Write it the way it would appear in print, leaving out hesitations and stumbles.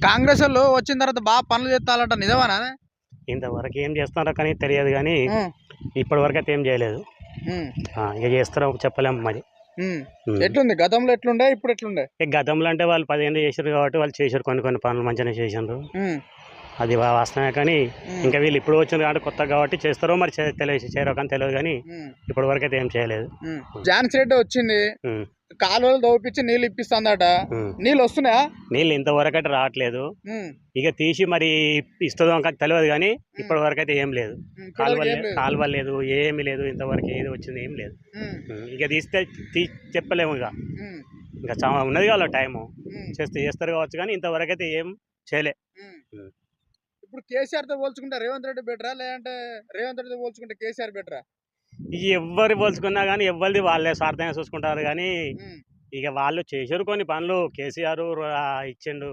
కాంగ్రెస్ వాళ్ళు వచ్చిన తర్వాత బాగా పనులు చేస్తారంట, నిజమానా? ఇంతవరకు ఏం చేస్తున్నారో కానీ తెలియదు కానీ ఇప్పటి వరకు అయితే ఏం చేయలేదు. ఇక చేస్తారో చెప్పలేము మరి. ఎట్లుంది గతంలో, ఎట్లుండే ఇప్పుడు ఎట్లుండే? గతంలో అంటే వాళ్ళు 10 ఏళ్ళు చేశారు కాబట్టి వాళ్ళు చేశారు, కొన్ని పనులు మంచిగానే చేసిండ్రు, అది వాస్తవమే. కానీ ఇంకా వీళ్ళు ఇప్పుడు వచ్చింది కాబట్టి కొత్త కాబట్టి చేస్తారో మరి తెలియదు, చేయరో కానీ తెలియదు కానీ ఇప్పటి వరకు అయితే ఏం చేయలేదు. ఝాన్సీ రెడ్డి వచ్చింది, కాలువలు దోపించి నీళ్ళు ఇప్పిస్తుందట, నీళ్ళు వస్తున్నాయా? నీళ్ళు ఇంతవరకు అయితే రావట్లేదు, ఇక తీసి మరి ఇస్తుందో తెలియదు కానీ ఇప్పటి వరకు అయితే ఏం లేదు. కాలువ లేదు, ఏమి లేదు, ఇంతవరకు ఏది వచ్చింది ఏం లేదు. ఇక తీస్తే చెప్పలేము. ఇంకా చాలా ఉన్నది కదా టైము, చేస్తారు కావచ్చు కానీ ఇంతవరకు అయితే ఏం చేయలే. ఇప్పుడు కేసీఆర్ తో పోల్చుకుంటే రేవంత్ రెడ్డి బెటరా, లేదంటే రేవంత్ రెడ్డితో పోల్చుకుంటే కేసీఆర్ బెటరా? ఇక ఎవరు పోల్చుకున్నా కానీ ఎవరిది వాళ్ళే స్వార్థంగా చూసుకుంటారు కానీ ఇక వాళ్ళు చేసారు కొన్ని పనులు, కేసీఆర్ ఇచ్చిండు.